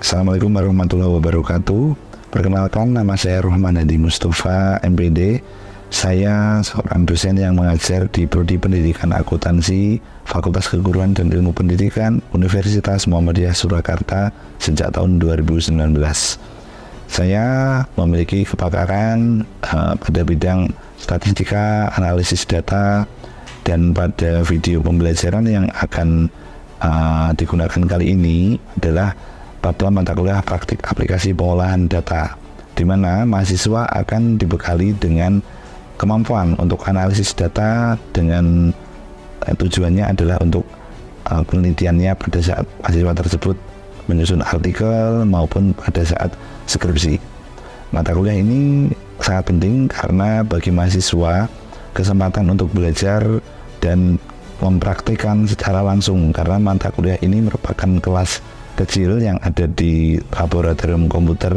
Assalamualaikum warahmatullahi wabarakatuh. Perkenalkan, nama saya Rohman Hadi Mustafa, MPD. Saya seorang dosen yang mengajar di Prodi Pendidikan Akuntansi, Fakultas Keguruan dan Ilmu Pendidikan, Universitas Muhammadiyah Surakarta sejak tahun 2019. Saya memiliki kepakaran pada bidang statistika, analisis data, dan pada video pembelajaran yang akan digunakan kali ini adalah pada mata kuliah praktik aplikasi pengolahan data, di mana mahasiswa akan dibekali dengan kemampuan untuk analisis data dengan tujuannya adalah untuk penelitiannya pada saat mahasiswa tersebut menyusun artikel maupun pada saat skripsi. Mata kuliah ini sangat penting karena bagi mahasiswa kesempatan untuk belajar dan mempraktikkan secara langsung, karena mata kuliah ini merupakan kelas kecil yang ada di laboratorium komputer.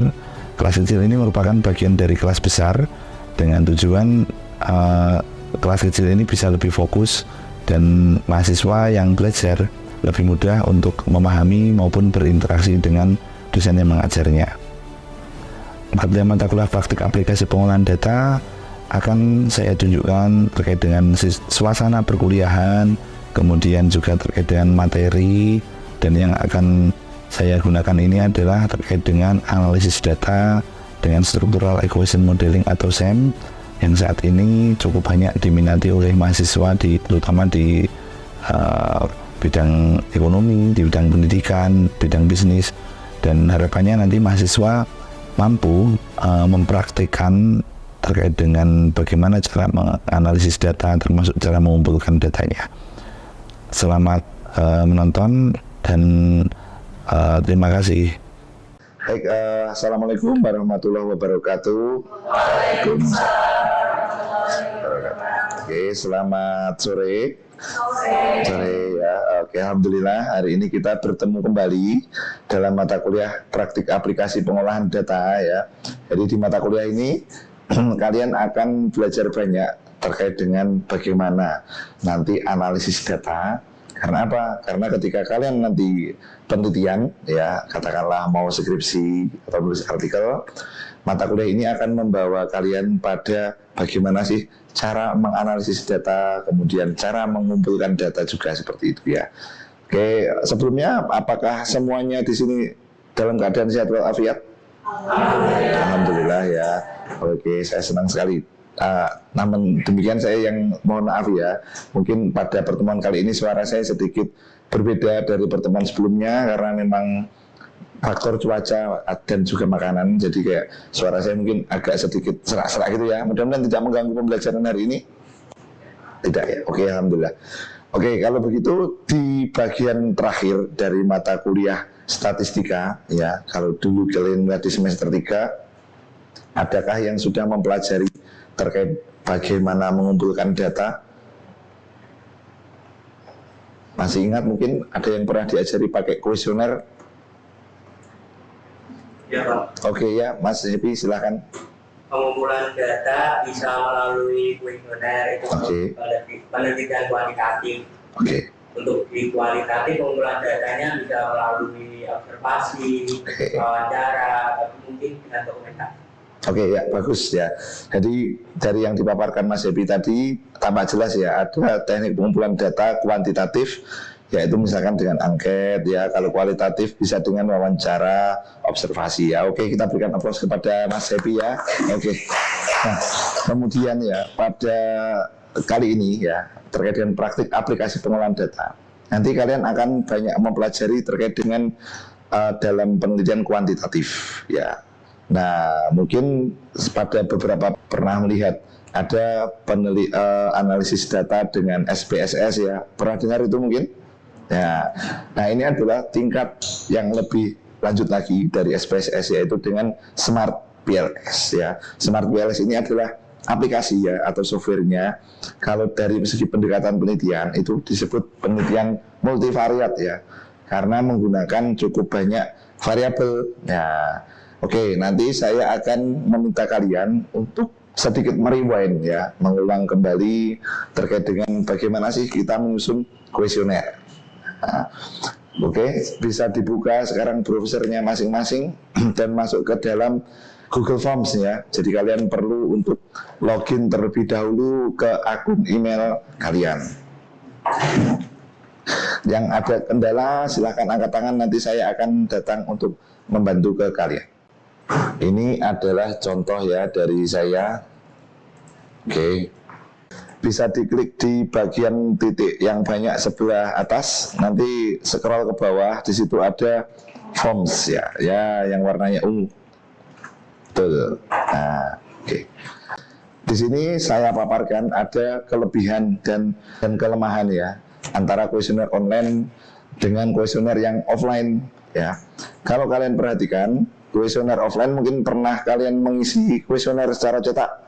Kelas kecil ini merupakan bagian dari kelas besar dengan tujuan kelas kecil ini bisa lebih fokus dan mahasiswa yang belajar lebih mudah untuk memahami maupun berinteraksi dengan dosen yang mengajarnya. Pada mata kuliah praktik aplikasi pengolahan data akan saya tunjukkan terkait dengan suasana perkuliahan, kemudian juga terkait dengan materi, dan yang akan saya gunakan ini adalah terkait dengan analisis data dengan structural equation modeling atau SEM yang saat ini cukup banyak diminati oleh mahasiswa terutama di bidang ekonomi, di bidang pendidikan, bidang bisnis, dan harapannya nanti mahasiswa mampu mempraktikkan terkait dengan bagaimana cara menganalisis data termasuk cara mengumpulkan datanya. Selamat menonton dan terima kasih. Baik, Assalamualaikum warahmatullahi wabarakatuh. Oke, selamat sore. Sore ya. Oke, alhamdulillah hari ini kita bertemu kembali dalam mata kuliah praktik aplikasi pengolahan data ya. Jadi di mata kuliah ini kalian akan belajar banyak terkait dengan bagaimana nanti analisis data. Karena apa? Karena ketika kalian nanti penelitian, ya katakanlah mau skripsi atau tulis artikel, mata kuliah ini akan membawa kalian pada bagaimana sih cara menganalisis data, kemudian cara mengumpulkan data juga seperti itu ya. Oke, sebelumnya apakah semuanya di sini dalam keadaan sehat walafiat? Alhamdulillah ya. Oke, saya senang sekali. Namun demikian saya yang mohon maaf ya, mungkin pada pertemuan kali ini suara saya sedikit berbeda dari pertemuan sebelumnya karena memang faktor cuaca dan juga makanan, jadi kayak suara saya mungkin agak sedikit serak-serak gitu ya. Mudah-mudahan tidak mengganggu pembelajaran hari ini. Tidak ya, oke alhamdulillah. Oke, kalau begitu di bagian terakhir dari mata kuliah statistika ya, kalau dulu kalian di semester 3, adakah yang sudah mempelajari terkait bagaimana mengumpulkan data? Masih ingat mungkin ada yang pernah diajari pakai kuesioner? Ya Pak. Oke ya, Mas Happy silahkan. Pengumpulan data bisa melalui kuesioner itu penelitian kuantitatif. Oke. Untuk di kualitatif pengumpulan datanya bisa melalui observasi, wawancara, tapi mungkin dengan dokumentasi. Oke ya, bagus ya. Jadi dari yang dipaparkan Mas Happy tadi tampak jelas ya, ada teknik pengumpulan data kuantitatif, yaitu misalkan dengan angket ya. Kalau kualitatif bisa dengan wawancara, observasi ya. Oke, kita berikan aplaus kepada Mas Happy ya. Oke. Nah, kemudian ya pada kali ini ya terkait dengan praktik aplikasi pengolahan data. Nanti kalian akan banyak mempelajari terkait dengan dalam penelitian kuantitatif ya. Nah, mungkin pada beberapa pernah melihat ada analisis data dengan SPSS ya. Pernah dengar itu mungkin? Ya. Nah, ini adalah tingkat yang lebih lanjut lagi dari SPSS, yaitu dengan Smart PLS ya. Smart PLS ini adalah aplikasi ya atau softwarenya. Kalau dari segi pendekatan penelitian itu disebut penelitian multivariat ya, karena menggunakan cukup banyak variabel. Ya. Oke, nanti saya akan meminta kalian untuk sedikit merewind ya, mengulang kembali terkait dengan bagaimana sih kita menyusun kuesioner. Nah, Oke, bisa dibuka sekarang browsernya masing-masing dan masuk ke dalam Google Forms ya. Jadi kalian perlu untuk login terlebih dahulu ke akun email kalian. Yang ada kendala silahkan angkat tangan, nanti saya akan datang untuk membantu ke kalian. Ini adalah contoh ya dari saya. Oke. Bisa diklik di bagian titik yang banyak sebelah atas, nanti scroll ke bawah, di situ ada forms ya, yang warnanya ungu. Betul. Nah, oke. Di sini saya paparkan ada kelebihan dan kelemahan ya antara kuesioner online dengan kuesioner yang offline ya. Kalau kalian perhatikan, kuesioner offline mungkin pernah kalian mengisi kuesioner secara cetak.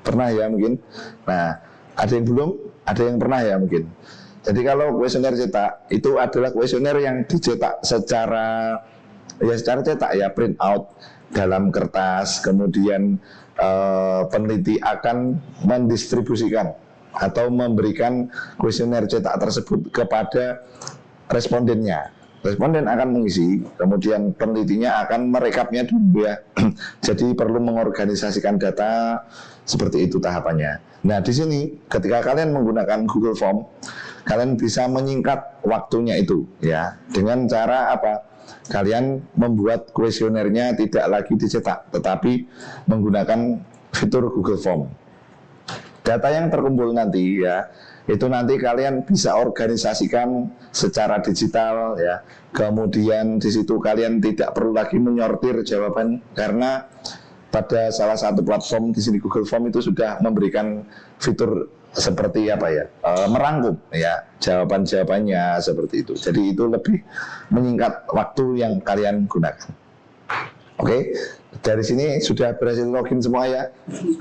Pernah ya mungkin. Nah, ada yang belum, ada yang pernah ya mungkin. Jadi kalau kuesioner cetak itu adalah kuesioner yang dicetak secara cetak ya, print out dalam kertas, kemudian peneliti akan mendistribusikan atau memberikan kuesioner cetak tersebut kepada respondennya. Responden akan mengisi, kemudian penelitinya akan merekapnya dulu ya. Jadi perlu mengorganisasikan data, seperti itu tahapannya. Nah, di sini ketika kalian menggunakan Google Form, kalian bisa menyingkat waktunya itu ya. Dengan cara apa? Kalian membuat kuesionernya tidak lagi dicetak, tetapi menggunakan fitur Google Form. Data yang terkumpul nanti ya, itu nanti kalian bisa organisasikan secara digital ya. Kemudian di situ kalian tidak perlu lagi menyortir jawaban, karena pada salah satu platform di sini Google Form itu sudah memberikan fitur seperti apa ya, merangkum ya jawaban-jawabannya seperti itu. Jadi itu lebih menyingkat waktu yang kalian gunakan. Oke, dari sini sudah berhasil login semua ya?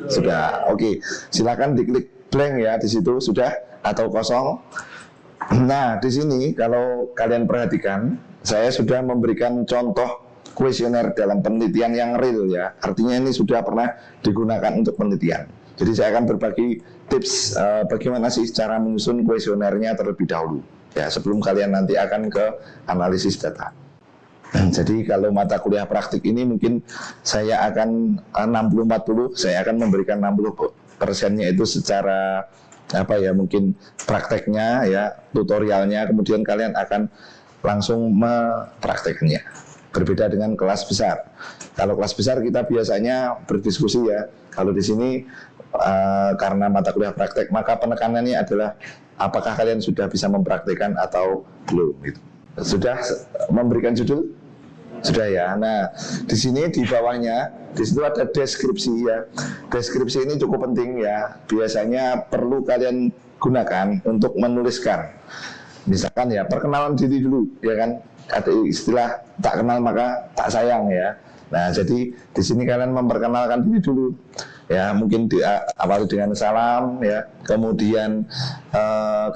Sudah. Oke, silakan diklik blank ya di situ, sudah atau kosong. Nah, di sini kalau kalian perhatikan, saya sudah memberikan contoh kuesioner dalam penelitian yang real ya. Artinya ini sudah pernah digunakan untuk penelitian. Jadi saya akan berbagi tips bagaimana sih cara menyusun kuesionernya terlebih dahulu ya, sebelum kalian nanti akan ke analisis data. Jadi kalau mata kuliah praktik ini mungkin saya akan 60-40, saya akan memberikan 60%-nya itu secara apa ya, mungkin prakteknya ya, tutorialnya, kemudian kalian akan langsung mempraktekkannya. Berbeda dengan kelas besar. Kalau kelas besar kita biasanya berdiskusi ya. Kalau di sini karena mata kuliah praktek, maka penekanannya adalah apakah kalian sudah bisa mempraktekkan atau belum gitu. Sudah memberikan judul? Sudah ya. Nah, di sini di bawahnya, di situ ada deskripsi ya. Deskripsi ini cukup penting ya. Biasanya perlu kalian gunakan untuk menuliskan. Misalkan ya, perkenalan diri dulu, ya kan? Ada istilah tak kenal maka tak sayang ya. Nah, jadi di sini kalian memperkenalkan diri dulu. Ya, mungkin diawali dengan salam ya. Kemudian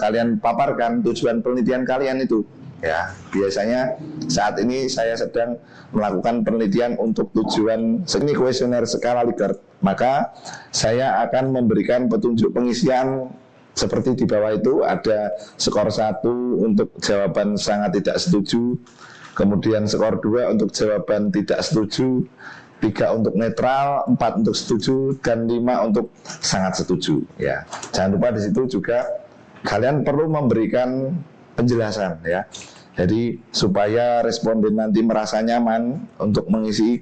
kalian paparkan tujuan penelitian kalian itu. Ya, biasanya saat ini saya sedang melakukan penelitian untuk tujuan seni kuesioner skala Likert. Maka saya akan memberikan petunjuk pengisian seperti di bawah itu, ada skor 1 untuk jawaban sangat tidak setuju, kemudian skor 2 untuk jawaban tidak setuju, 3 untuk netral, 4 untuk setuju, dan 5 untuk sangat setuju. Ya, jangan lupa di situ juga kalian perlu memberikan penjelasan ya. Jadi supaya responden nanti merasa nyaman untuk mengisi,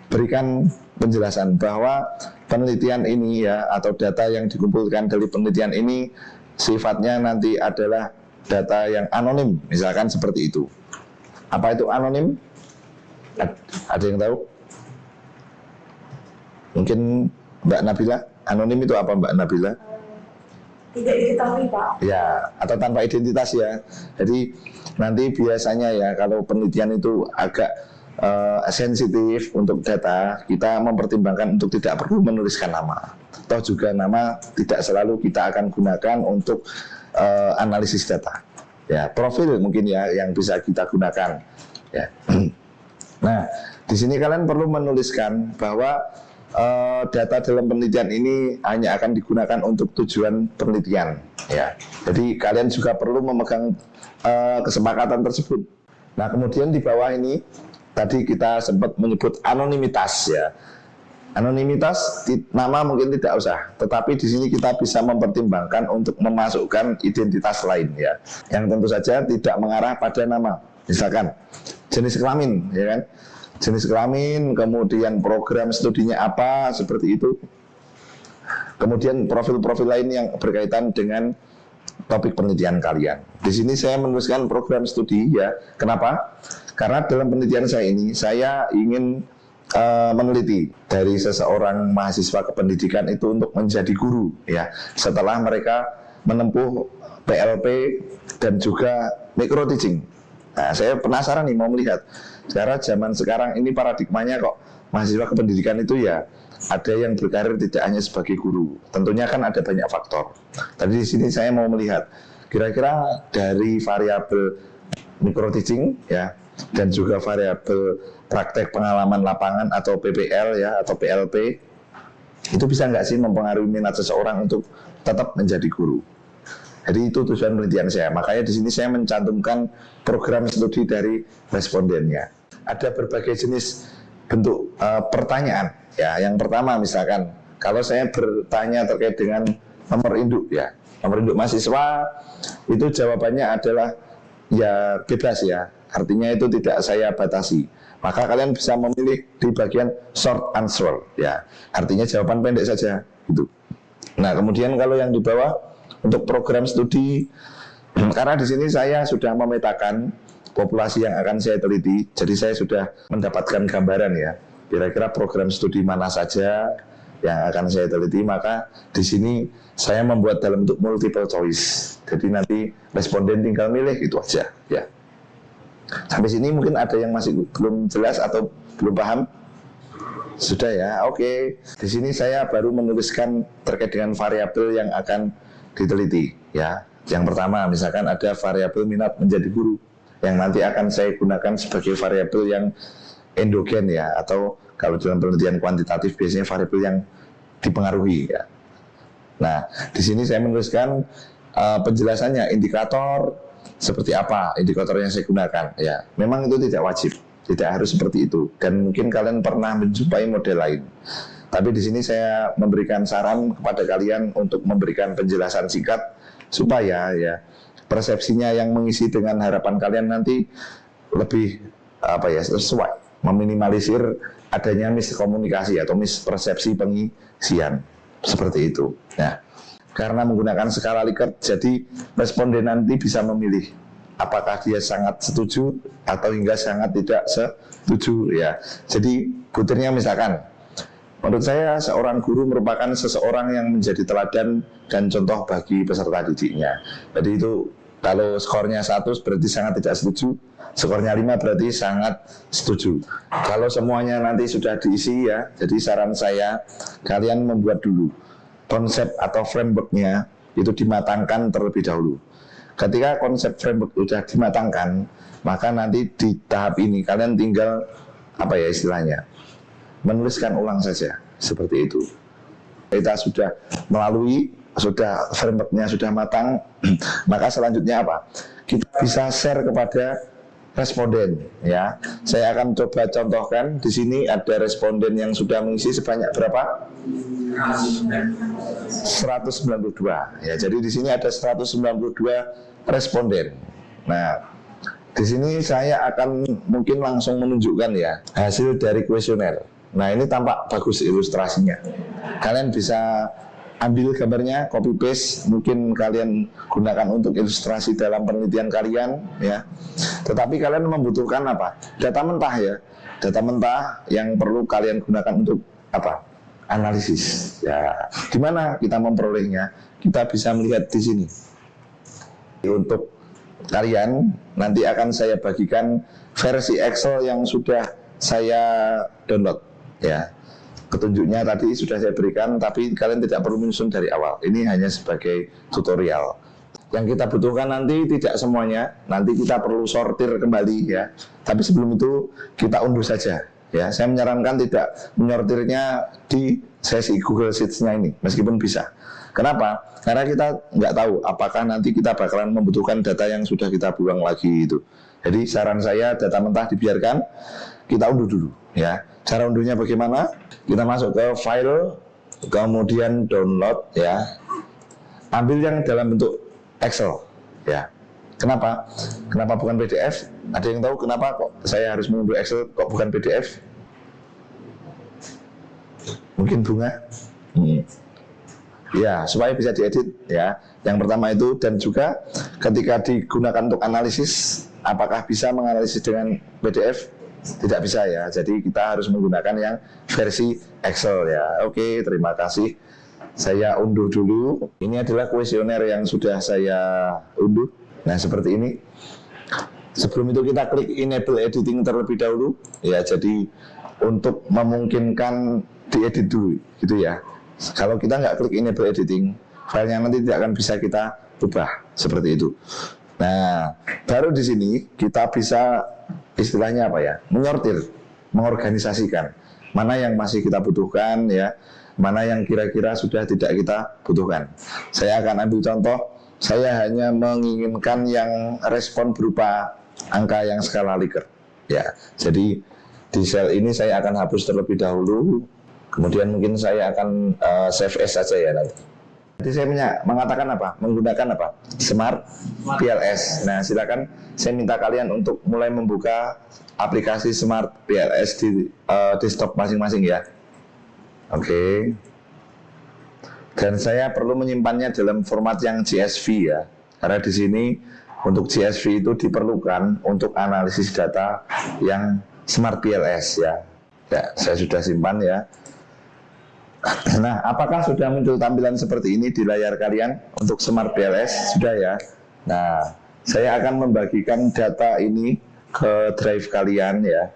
berikan penjelasan bahwa penelitian ini ya, atau data yang dikumpulkan dari penelitian ini sifatnya nanti adalah data yang anonim, misalkan seperti itu. Apa itu anonim? Ada yang tahu? Mungkin Mbak Nabila, anonim itu apa Mbak Nabila? Tidak diketahui Pak. Ya, atau tanpa identitas ya. Jadi nanti biasanya ya, kalau penelitian itu agak sensitif untuk data, kita mempertimbangkan untuk tidak perlu menuliskan nama. Toh juga nama tidak selalu kita akan gunakan untuk analisis data. Ya, profil mungkin ya yang bisa kita gunakan. Ya. Nah, di sini kalian perlu menuliskan bahwa data dalam penelitian ini hanya akan digunakan untuk tujuan penelitian ya. Jadi kalian juga perlu memegang kesepakatan tersebut. Nah, kemudian di bawah ini tadi kita sempat menyebut anonimitas ya. Anonimitas nama mungkin tidak usah, tetapi di sini kita bisa mempertimbangkan untuk memasukkan identitas lain ya, yang tentu saja tidak mengarah pada nama. Misalkan jenis kelamin, ya kan? Jenis kelamin, kemudian program studinya apa, seperti itu. Kemudian profil-profil lain yang berkaitan dengan topik penelitian kalian. Di sini saya menuliskan program studi ya. Kenapa? Karena dalam penelitian saya ini saya ingin meneliti dari seseorang mahasiswa kependidikan itu untuk menjadi guru ya. Setelah mereka menempuh PLP dan juga micro teaching. Nah, saya penasaran nih mau melihat. Sekarang zaman sekarang ini paradigmanya kok mahasiswa kependidikan itu ya ada yang berkarir tidak hanya sebagai guru. Tentunya kan ada banyak faktor. Tadi di sini saya mau melihat kira-kira dari variabel micro teaching ya dan juga variabel praktek pengalaman lapangan atau PPL ya atau PLP itu bisa nggak sih mempengaruhi minat seseorang untuk tetap menjadi guru. Jadi itu tujuan penelitian saya. Makanya di sini saya mencantumkan program studi dari respondennya. Ada berbagai jenis bentuk pertanyaan. Ya, yang pertama misalkan kalau saya bertanya terkait dengan nomor induk ya, nomor induk mahasiswa itu jawabannya adalah ya bebas ya. Artinya itu tidak saya batasi. Maka kalian bisa memilih di bagian short answer ya. Artinya jawaban pendek saja gitu. Nah, kemudian kalau yang di bawah untuk program studi, karena di sini saya sudah memetakan populasi yang akan saya teliti, jadi saya sudah mendapatkan gambaran ya, kira-kira program studi mana saja yang akan saya teliti, maka di sini saya membuat dalam bentuk multiple choice. Jadi nanti responden tinggal milih itu aja ya. Sampai sini mungkin ada yang masih belum jelas atau belum paham? Sudah ya, oke. Di sini saya baru menuliskan terkait dengan variabel yang akan diteliti ya. Yang pertama misalkan ada variabel minat menjadi guru yang nanti akan saya gunakan sebagai variabel yang endogen ya, atau kalau dalam penelitian kuantitatif biasanya variabel yang dipengaruhi ya. Nah, di sini saya menuliskan penjelasannya, indikator seperti apa indikator yang saya gunakan ya. Memang itu tidak wajib, tidak harus seperti itu, dan mungkin kalian pernah menjumpai model lain. Tapi di sini saya memberikan saran kepada kalian untuk memberikan penjelasan singkat supaya ya persepsinya yang mengisi dengan harapan kalian nanti lebih sesuai, meminimalisir adanya miskomunikasi atau mispersepsi pengisian seperti itu. Nah, karena menggunakan skala Likert, jadi responden nanti bisa memilih apakah dia sangat setuju atau hingga sangat tidak setuju ya. Jadi butirnya misalkan, menurut saya seorang guru merupakan seseorang yang menjadi teladan dan contoh bagi peserta didiknya. Jadi itu kalau skornya 100 berarti sangat tidak setuju, skornya 5 berarti sangat setuju. Kalau semuanya nanti sudah diisi ya, jadi saran saya kalian membuat dulu konsep atau frameworknya itu dimatangkan terlebih dahulu. Ketika konsep framework sudah dimatangkan, maka nanti di tahap ini kalian tinggal istilahnya menuliskan ulang saja seperti itu. Kita sudah melalui, sudah frameworknya sudah matang, maka selanjutnya apa? Kita bisa share kepada responden ya. Saya akan coba contohkan di sini ada responden yang sudah mengisi sebanyak berapa? 192 ya. Jadi di sini ada 192 responden. Nah, di sini saya akan mungkin langsung menunjukkan ya hasil dari kuesioner. Nah, ini tampak bagus ilustrasinya. Kalian bisa ambil gambarnya, copy paste, mungkin kalian gunakan untuk ilustrasi dalam penelitian kalian ya. Tetapi kalian membutuhkan apa? Data mentah ya. Data mentah yang perlu kalian gunakan untuk apa? Analisis. Ya, di mana kita memperolehnya? Kita bisa melihat di sini. Untuk kalian nanti akan saya bagikan versi Excel yang sudah saya download ya. Petunjuknya tadi sudah saya berikan, tapi kalian tidak perlu menyusun dari awal. Ini hanya sebagai tutorial. Yang kita butuhkan nanti tidak semuanya, nanti kita perlu sortir kembali ya. Tapi sebelum itu kita unduh saja Ya, saya menyarankan tidak menyortirnya di sesi Google Sheets-nya ini, meskipun bisa. Kenapa? Karena kita nggak tahu apakah nanti kita bakalan membutuhkan data yang sudah kita buang lagi itu. Jadi saran saya data mentah dibiarkan, kita unduh dulu ya. Cara unduhnya bagaimana? Kita masuk ke file, kemudian download ya. Ambil yang dalam bentuk Excel ya. Kenapa? Kenapa bukan PDF? Ada yang tahu kenapa kok saya harus mengunduh Excel kok bukan PDF? Mungkin Bunga? Ya, supaya bisa diedit ya. Yang pertama itu, dan juga ketika digunakan untuk analisis, apakah bisa menganalisis dengan PDF? Tidak bisa ya. Jadi kita harus menggunakan yang versi Excel ya. Oke, terima kasih. Saya unduh dulu. Ini adalah kuesioner yang sudah saya unduh. Nah, seperti ini. Sebelum itu kita klik enable editing terlebih dahulu ya. Jadi untuk memungkinkan diedit dulu gitu ya. Kalau kita nggak klik enable editing, filenya nanti tidak akan bisa kita ubah seperti itu. Nah, baru di sini kita bisa istilahnya apa ya? Menyortir, mengorganisasikan mana yang masih kita butuhkan ya, mana yang kira-kira sudah tidak kita butuhkan. Saya akan ambil contoh. Saya hanya menginginkan yang respon berupa angka yang skala Likert. Ya, jadi di sel ini saya akan hapus terlebih dahulu. Kemudian mungkin saya akan save as saja ya nanti. Jadi saya mengatakan apa? Menggunakan apa? Smart PLS. Nah, silakan saya minta kalian untuk mulai membuka aplikasi Smart PLS di desktop masing-masing ya. Oke. Dan saya perlu menyimpannya dalam format yang CSV ya. Karena di sini untuk CSV itu diperlukan untuk analisis data yang Smart PLS ya. Ya, saya sudah simpan ya. Nah, apakah sudah muncul tampilan seperti ini di layar kalian untuk Smart PLS? Sudah ya. Nah, saya akan membagikan data ini ke drive kalian ya.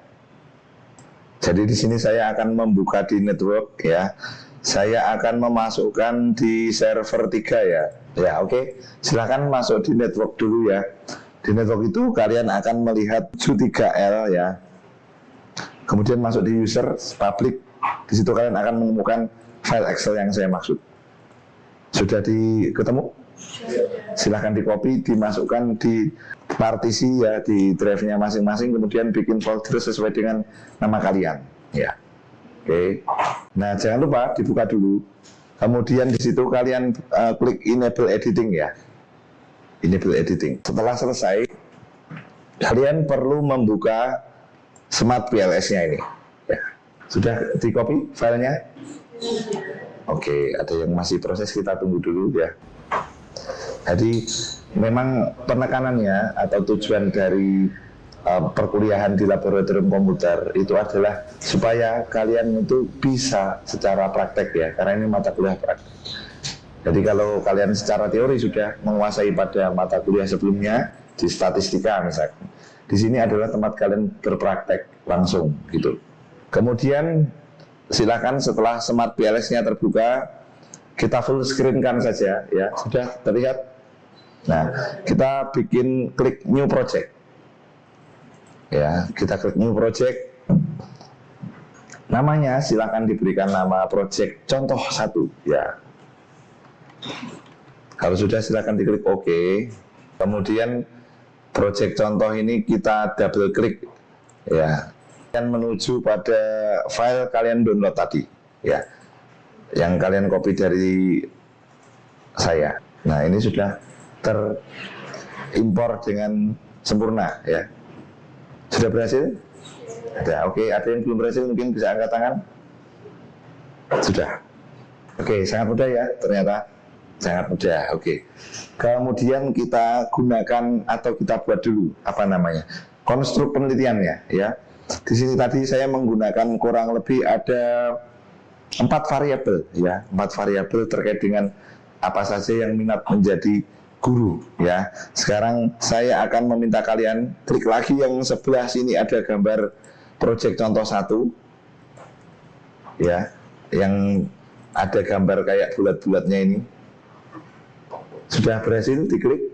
Jadi di sini saya akan membuka di network ya. Saya akan memasukkan di server 3 ya. Ya, oke. Silakan masuk di network dulu ya. Di network itu kalian akan melihat Su3L ya. Kemudian masuk di user public. Di situ kalian akan menemukan file Excel yang saya maksud. Sudah ketemu? Silahkan di copy, dimasukkan di partisi ya, di drive-nya masing-masing, kemudian bikin folder sesuai dengan nama kalian. Ya, oke. Nah, jangan lupa dibuka dulu. Kemudian di situ kalian klik enable editing ya. Enable editing. Setelah selesai, kalian perlu membuka Smart PLS-nya ini. Ya. Sudah di copy filenya? Oke, ada yang masih proses, kita tunggu dulu ya. Jadi memang penekanannya atau tujuan dari perkuliahan di laboratorium komputer itu adalah supaya kalian itu bisa secara praktek ya, karena ini mata kuliah praktek. Jadi kalau kalian secara teori sudah menguasai pada mata kuliah sebelumnya di statistika misalkan, di sini adalah tempat kalian berpraktek langsung gitu. Kemudian silakan setelah Smart PLS-nya terbuka, kita full screen-kan saja ya. Sudah terlihat? Nah, kita bikin klik new project. Ya, kita klik new project. Namanya silakan diberikan nama project contoh 1 ya. Kalau sudah silakan diklik OK. Kemudian project contoh ini kita double klik ya. Dan menuju pada file kalian download tadi ya, yang kalian copy dari saya. Nah, ini sudah terimpor dengan sempurna ya. Sudah berhasil? Ada. Oke, ada yang belum berhasil mungkin bisa angkat tangan. Sudah. Oke, sangat mudah ya ternyata. Sangat mudah. Oke. Kemudian kita gunakan atau kita buat dulu apa namanya? Konstruk penelitiannya ya. Di sini tadi saya menggunakan kurang lebih ada 4 variabel ya, 4 variabel terkait dengan apa saja yang minat menjadi guru ya. Sekarang saya akan meminta kalian klik lagi yang sebelah sini ada gambar project contoh 1 ya, yang ada gambar kayak bulat-bulatnya ini. Sudah berhasil diklik?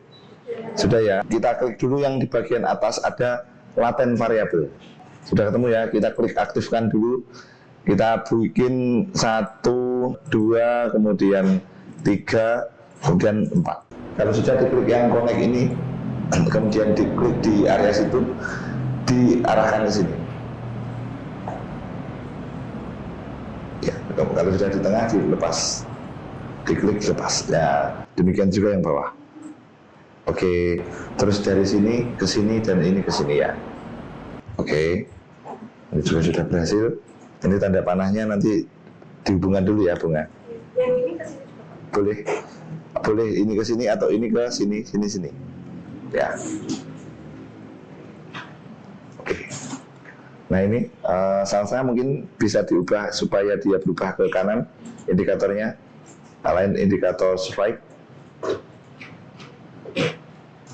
Sudah ya. Kita klik dulu yang di bagian atas ada laten variabel. Sudah ketemu ya, kita klik aktifkan dulu. Kita bikin 1, 2, kemudian 3, kemudian 4. Kalau sudah diklik yang connect ini, kemudian diklik di area situ, diarahkan ke sini. Ya, kalau sudah di tengah dilepas, diklik lepas. Ya, demikian juga yang bawah. Oke, terus dari sini ke sini dan ini ke sini ya. Oke, ini juga sudah berhasil. Ini tanda panahnya nanti dihubungkan dulu ya, Bunga. Yang ini ke sini juga, Pak. Boleh, boleh ini ke sini atau ini ke sini, sini. Ya. Oke. Nah ini salsa mungkin bisa diubah supaya dia berubah ke kanan indikatornya. Lain indikator strike.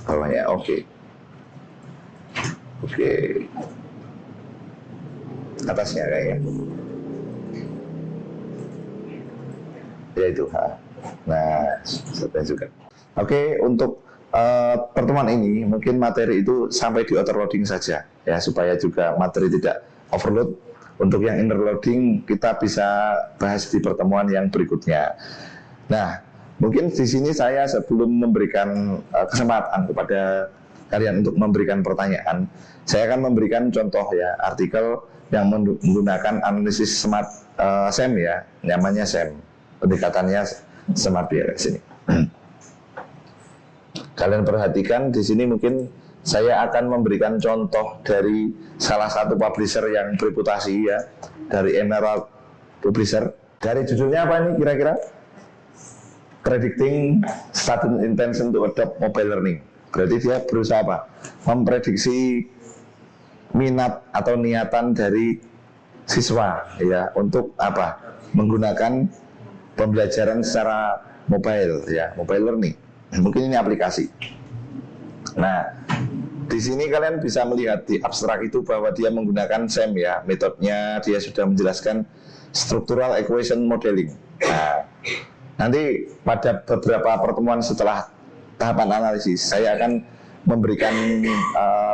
Bawahnya oke. Oke. Atasnya kayaknya. Ya itu. Nah, saya juga. Oke, untuk pertemuan ini mungkin materi itu sampai di outer loading saja ya, supaya juga materi tidak overload. Untuk yang inner loading kita bisa bahas di pertemuan yang berikutnya. Nah, mungkin di sini saya sebelum memberikan kesempatan kepada kalian untuk memberikan pertanyaan, saya akan memberikan contoh ya artikel yang menggunakan analisis smart SEM ya, namanya SEM, pendekatannya smart ya sini. Kalian perhatikan di sini mungkin saya akan memberikan contoh dari salah satu publisher yang bereputasi ya, dari Emerald Publisher. Dari judulnya apa ini kira-kira? Predicting Student Intention to Adopt Mobile Learning. Berarti dia berusaha apa? Memprediksi minat atau niatan dari siswa ya untuk apa? Menggunakan pembelajaran secara mobile ya, mobile learning. Mungkin ini aplikasi. Nah, di sini kalian bisa melihat di abstrak itu bahwa dia menggunakan SEM ya, metodenya dia sudah menjelaskan structural equation modeling. Nah, nanti pada beberapa pertemuan setelah tahapan analisis, saya akan memberikan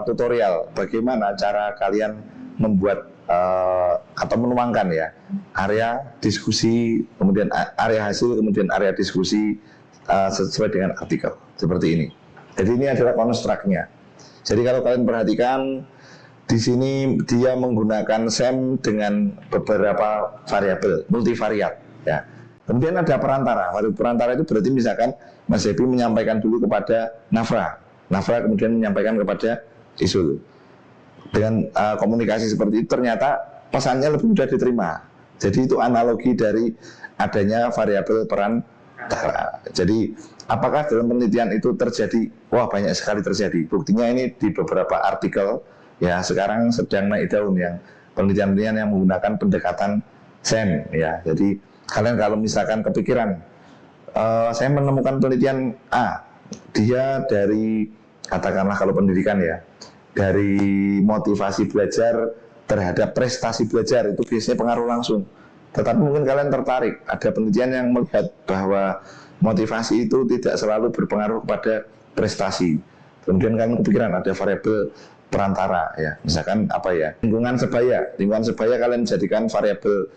tutorial bagaimana cara kalian membuat atau menuangkan ya area diskusi, kemudian area hasil, kemudian area diskusi sesuai dengan artikel seperti ini. Jadi ini adalah konstruknya. Jadi kalau kalian perhatikan di sini dia menggunakan SEM dengan beberapa variabel, multivariat ya. Kemudian ada perantara. Perantara itu berarti misalkan Mas Happy menyampaikan dulu kepada Nafra. Nafra kemudian menyampaikan kepada Isul. Dengan komunikasi seperti itu ternyata pesannya lebih mudah diterima. Jadi itu analogi dari adanya variabel perantara. Jadi apakah dalam penelitian itu terjadi? Wah, banyak sekali terjadi. Buktinya ini di beberapa artikel ya sekarang sedang naik daun yang penelitian-penelitian yang menggunakan pendekatan SEM ya. Jadi kalian kalau misalkan kepikiran, saya menemukan penelitian A, dia dari katakanlah kalau pendidikan ya, dari motivasi belajar terhadap prestasi belajar itu biasanya pengaruh langsung. Tetapi mungkin kalian tertarik, ada penelitian yang melihat bahwa motivasi itu tidak selalu berpengaruh pada prestasi. Kemudian kalian kepikiran ada variabel perantara ya, misalkan apa ya, lingkungan sebaya kalian jadikan variabel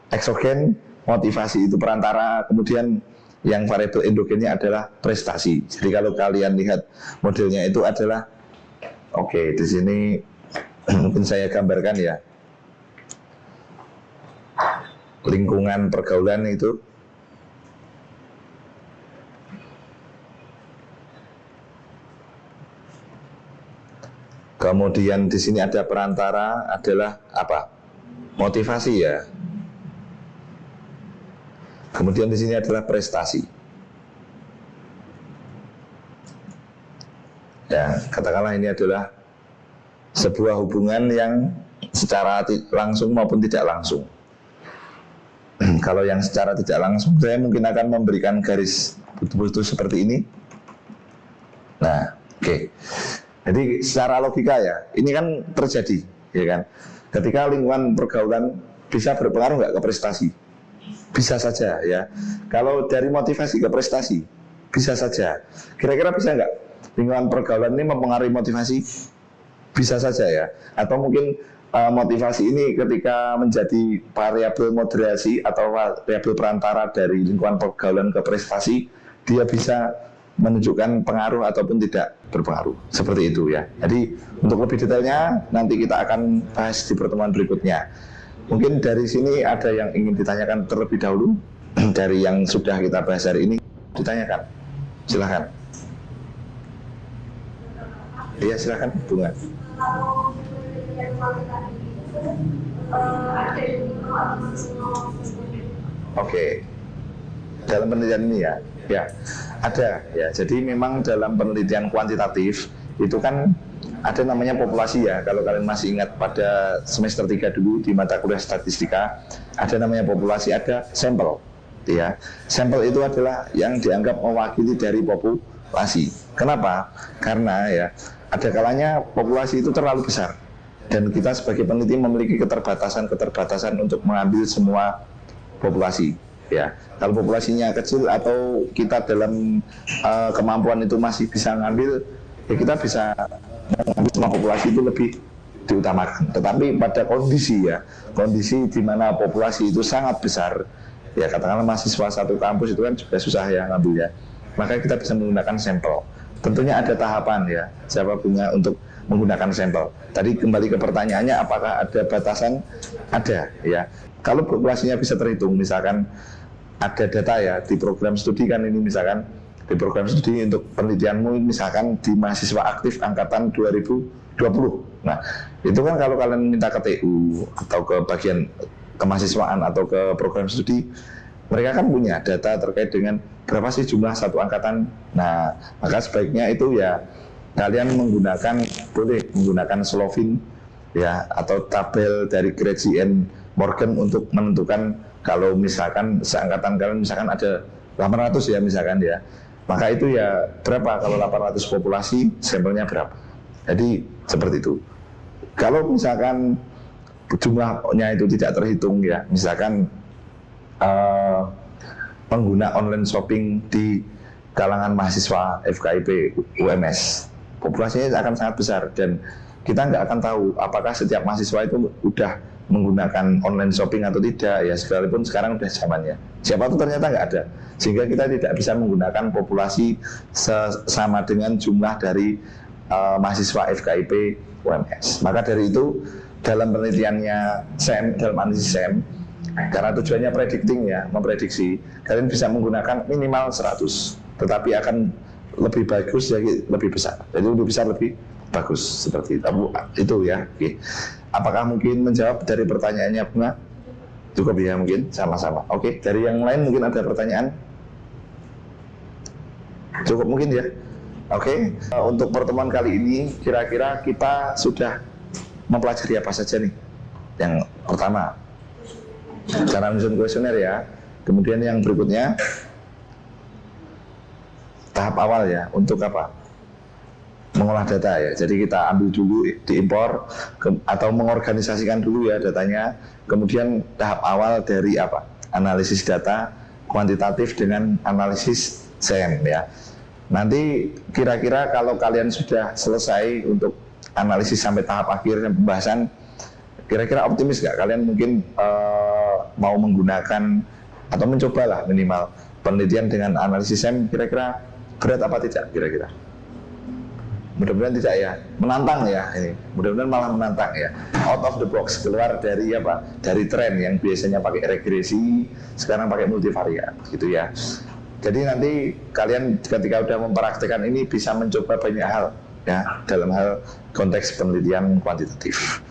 eksogen, motivasi itu perantara, kemudian yang variabel endogennya adalah prestasi. Jadi kalau kalian lihat modelnya itu adalah oke, di sini mungkin saya gambarkan ya. Lingkungan pergaulan itu kemudian di sini ada perantara adalah apa? Motivasi ya. Kemudian di sini adalah prestasi. Ya, katakanlah ini adalah sebuah hubungan yang secara langsung maupun tidak langsung. Kalau yang secara tidak langsung, saya mungkin akan memberikan garis putus-putus seperti ini. Nah, oke. Jadi secara logika ya, ini kan terjadi, ya kan? Ketika lingkungan pergaulan bisa berpengaruh nggak ke prestasi? Bisa saja ya. Kalau dari motivasi ke prestasi, bisa saja. Kira-kira bisa nggak lingkungan pergaulan ini mempengaruhi motivasi? Bisa saja ya. Atau mungkin motivasi ini ketika menjadi variabel moderasi atau variabel perantara dari lingkungan pergaulan ke prestasi, dia bisa menunjukkan pengaruh ataupun tidak berpengaruh. Seperti itu ya. Jadi untuk lebih detailnya nanti kita akan bahas di pertemuan berikutnya. Mungkin dari sini ada yang ingin ditanyakan terlebih dahulu dari yang sudah kita bahas hari ini, ditanyakan. Silahkan. Iya silahkan Bunga. Oke. Dalam penelitian ini ya ada ya. Jadi memang dalam penelitian kuantitatif itu kan ada namanya populasi ya. Kalau kalian masih ingat pada semester 3 dulu di mata kuliah statistika, ada namanya populasi, ada sampel ya. Sampel itu adalah yang dianggap mewakili dari populasi. Kenapa? Karena ya ada kalanya populasi itu terlalu besar dan kita sebagai peneliti memiliki keterbatasan untuk mengambil semua populasi ya. Kalau populasinya kecil atau kita dalam kemampuan itu masih bisa ngambil, ya kita bisa mengambil semua populasi itu lebih diutamakan. Tetapi pada kondisi di mana populasi itu sangat besar, ya katakanlah mahasiswa satu kampus itu kan juga susah ya ngambilnya, maka kita bisa menggunakan sampel. Tentunya ada tahapan ya, siapa Bunga untuk menggunakan sampel. Tadi kembali ke pertanyaannya, apakah ada batasan? Ada ya. Kalau populasinya bisa terhitung, misalkan ada data ya di program studi kan ini, misalkan di program studi untuk penelitianmu misalkan di mahasiswa aktif angkatan 2020. Nah itu kan kalau kalian minta ke TU atau ke bagian kemahasiswaan atau ke program studi, mereka kan punya data terkait dengan berapa sih jumlah satu angkatan. Nah maka sebaiknya itu ya kalian boleh menggunakan Slovin ya atau tabel dari Gracie Morgan untuk menentukan kalau misalkan seangkatan kalian misalkan ada 800 ya misalkan ya, maka itu ya berapa kalau 800 populasi sampelnya berapa. Jadi seperti itu. Kalau misalkan jumlahnya itu tidak terhitung ya, misalkan pengguna online shopping di kalangan mahasiswa FKIP UMS, populasinya akan sangat besar dan kita nggak akan tahu apakah setiap mahasiswa itu udah menggunakan online shopping atau tidak ya, sekalipun sekarang udah zamannya. Siapa tuh ternyata nggak ada, sehingga kita tidak bisa menggunakan populasi sama dengan jumlah dari mahasiswa FKIP UMS. Maka dari itu dalam penelitiannya SEM, dalam analisis SEM, karena tujuannya predicting ya, memprediksi, kalian bisa menggunakan minimal 100, tetapi akan lebih bagus jadi lebih besar. Jadi lebih besar lebih bagus seperti itu ya. Oke. Apakah mungkin menjawab dari pertanyaannya Bunga? Cukup ya mungkin sama-sama. Oke, dari yang lain mungkin ada pertanyaan? Cukup mungkin ya. Oke, untuk pertemuan kali ini kira-kira kita sudah mempelajari apa saja nih? Yang pertama, cara menyusun kuesioner ya. Kemudian yang berikutnya tahap awal ya, untuk apa? Mengolah data ya. Jadi kita ambil dulu, diimpor atau mengorganisasikan dulu ya datanya. Kemudian tahap awal dari apa? Analisis data kuantitatif dengan analisis SEM ya. Nanti kira-kira kalau kalian sudah selesai untuk analisis sampai tahap akhir pembahasan, kira-kira optimis nggak kalian mungkin mau menggunakan atau mencobalah minimal penelitian dengan analisis SEM, kira-kira berat apa tidak kira-kira? Mudah-mudahan tidak ya, menantang ya ini. Mudah-mudahan malah menantang ya. Out of the box, keluar dari apa? Dari tren yang biasanya pakai regresi, sekarang pakai multivariat, gitu ya. Jadi nanti kalian ketika udah mempraktikkan ini bisa mencoba banyak hal ya dalam hal konteks penelitian kuantitatif.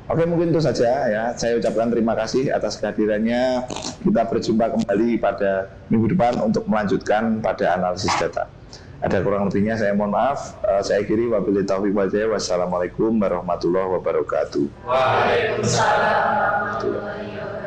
Oke, mungkin itu saja ya. Saya ucapkan terima kasih atas kehadirannya. Kita berjumpa kembali pada minggu depan untuk melanjutkan pada analisis data. Ada kurang lebihnya saya mohon maaf. Saya akhiri wabillahi taufiq wal hidayah. Wassalamualaikum warahmatullahi wabarakatuh. Waalaikumsalam warahmatullahi wabarakatuh.